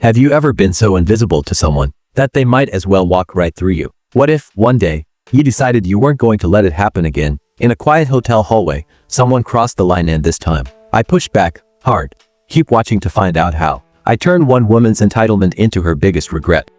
Have you ever been so invisible to someone that they might as well walk right through you? What if, one day, you decided you weren't going to let it happen again? In a quiet hotel hallway, someone crossed the line, and this time, I pushed back, hard. Keep watching to find out how. I turned one woman's entitlement into her biggest regret.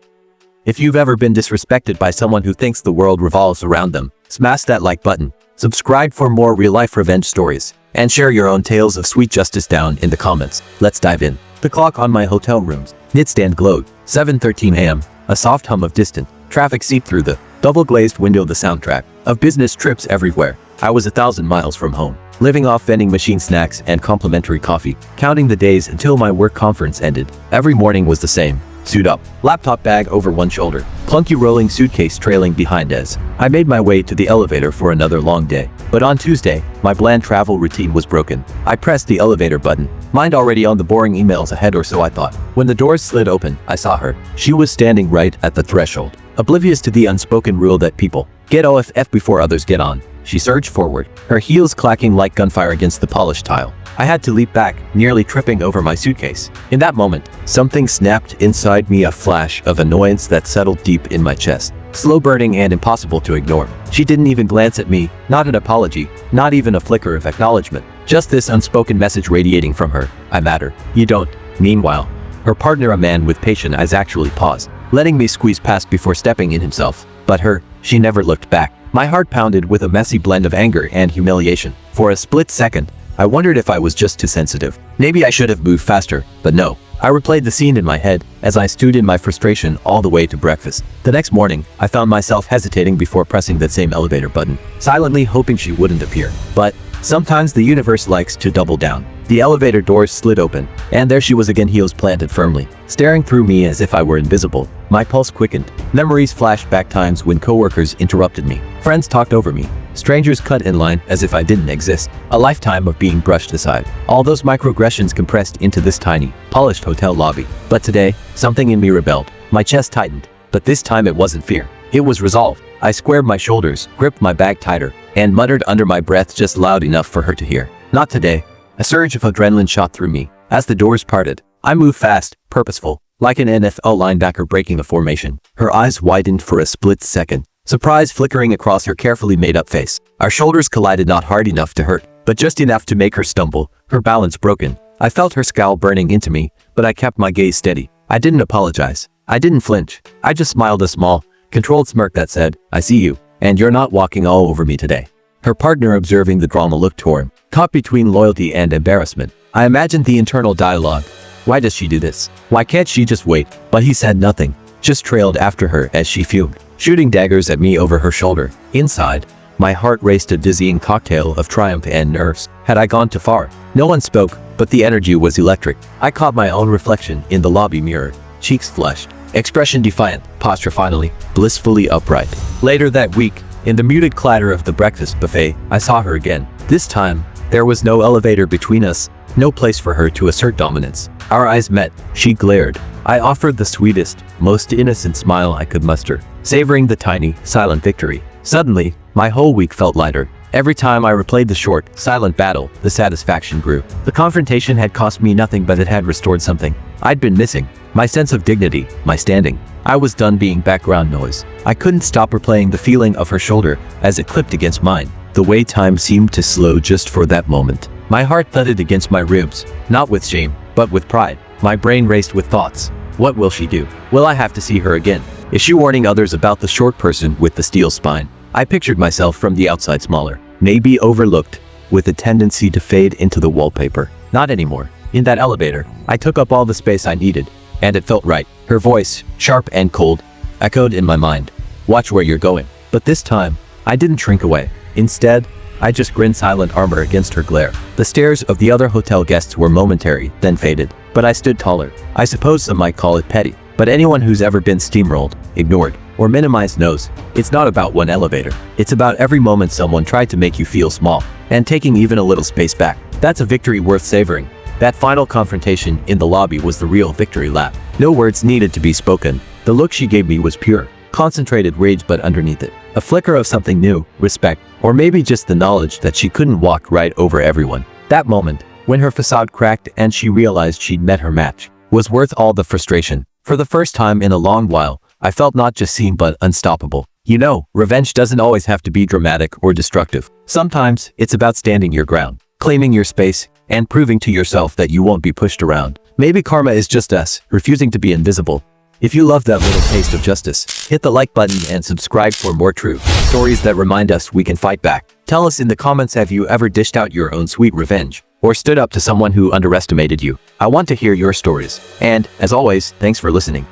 If you've ever been disrespected by someone who thinks the world revolves around them, smash that like button, subscribe for more real-life revenge stories, and share your own tales of sweet justice down in the comments. Let's dive in. The clock on my hotel room's nightstand glowed. 7:13 a.m. A soft hum of distant traffic seeped through the double-glazed window, the soundtrack of business trips everywhere. I was 1,000 miles from home, living off vending machine snacks and complimentary coffee, counting the days until my work conference ended. Every morning was the same. Suit up, laptop bag over one shoulder, clunky rolling suitcase trailing behind as I made my way to the elevator for another long day. But on Tuesday, my bland travel routine was broken. I pressed the elevator button, mind already on the boring emails ahead, or so I thought. When the doors slid open, I saw her. She was standing right at the threshold, oblivious to the unspoken rule that people get off before others get on. She surged forward, her heels clacking like gunfire against the polished tile. I had to leap back, nearly tripping over my suitcase. In that moment, something snapped inside me, a flash of annoyance that settled deep in my chest, slow burning and impossible to ignore. She didn't even glance at me, not an apology, not even a flicker of acknowledgement. Just this unspoken message radiating from her: I matter. You don't. Meanwhile, her partner, a man with patient eyes, actually paused, letting me squeeze past before stepping in himself. But she never looked back. My heart pounded with a messy blend of anger and humiliation. For a split second, I wondered if I was just too sensitive. Maybe I should have moved faster, but no. I replayed the scene in my head as I stewed in my frustration all the way to breakfast. The next morning, I found myself hesitating before pressing that same elevator button, silently hoping she wouldn't appear. But sometimes the universe likes to double down. The elevator doors slid open, and there she was again, heels planted firmly, staring through me as if I were invisible. My pulse quickened. Memories flashed back, times when coworkers interrupted me, friends talked over me, strangers cut in line as if I didn't exist. A lifetime of being brushed aside. All those microaggressions compressed into this tiny, polished hotel lobby. But today, something in me rebelled. My chest tightened. But this time it wasn't fear. It was resolve. I squared my shoulders, gripped my bag tighter, and muttered under my breath, just loud enough for her to hear: Not today. A surge of adrenaline shot through me. As the doors parted, I moved fast, purposeful, like an NFL linebacker breaking a formation. Her eyes widened for a split second, surprise flickering across her carefully made-up face. Our shoulders collided, not hard enough to hurt, but just enough to make her stumble, her balance broken. I felt her scowl burning into me, but I kept my gaze steady. I didn't apologize. I didn't flinch. I just smiled, a small, controlled smirk that said, I see you, and you're not walking all over me today. Her partner, observing the drama, looked torn, caught between loyalty and embarrassment. I imagined the internal dialogue. Why does she do this? Why can't she just wait? But he said nothing, just trailed after her as she fumed, shooting daggers at me over her shoulder. Inside, my heart raced, a dizzying cocktail of triumph and nerves. Had I gone too far? No one spoke, but the energy was electric. I caught my own reflection in the lobby mirror, cheeks flushed, expression defiant, posture finally blissfully upright. Later that week, in the muted clatter of the breakfast buffet, I saw her again. This time, there was no elevator between us, no place for her to assert dominance. Our eyes met. She glared. I offered the sweetest, most innocent smile I could muster, savoring the tiny, silent victory. Suddenly, my whole week felt lighter. Every time I replayed the short, silent battle, the satisfaction grew. The confrontation had cost me nothing, but it had restored something I'd been missing: my sense of dignity, my standing. I was done being background noise. I couldn't stop replaying the feeling of her shoulder as it clipped against mine. The way time seemed to slow just for that moment. My heart thudded against my ribs, not with shame, but with pride. My brain raced with thoughts. What will she do? Will I have to see her again? Is she warning others about the short person with the steel spine? I pictured myself from the outside, smaller, maybe overlooked, with a tendency to fade into the wallpaper. Not anymore. In that elevator, I took up all the space I needed, and it felt right. Her voice, sharp and cold, echoed in my mind. Watch where you're going. But this time, I didn't shrink away. Instead, I just grinned, silent armor against her glare. The stares of the other hotel guests were momentary, then faded. But I stood taller. I suppose some might call it petty, but anyone who's ever been steamrolled, ignored, or minimized knows it's not about one elevator. It's about every moment someone tried to make you feel small, and taking even a little space back. That's a victory worth savoring. That final confrontation in the lobby was the real victory lap. No words needed to be spoken. The look she gave me was pure, concentrated rage, but underneath it, a flicker of something new, respect, or maybe just the knowledge that she couldn't walk right over everyone. That moment, when her facade cracked and she realized she'd met her match, was worth all the frustration. For the first time in a long while, I felt not just seen but unstoppable. You know, revenge doesn't always have to be dramatic or destructive. Sometimes, it's about standing your ground, claiming your space, and proving to yourself that you won't be pushed around. Maybe karma is just us, refusing to be invisible. If you love that little taste of justice, hit the like button and subscribe for more true stories that remind us we can fight back. Tell us in the comments, have you ever dished out your own sweet revenge, or stood up to someone who underestimated you? I want to hear your stories. And, as always, thanks for listening.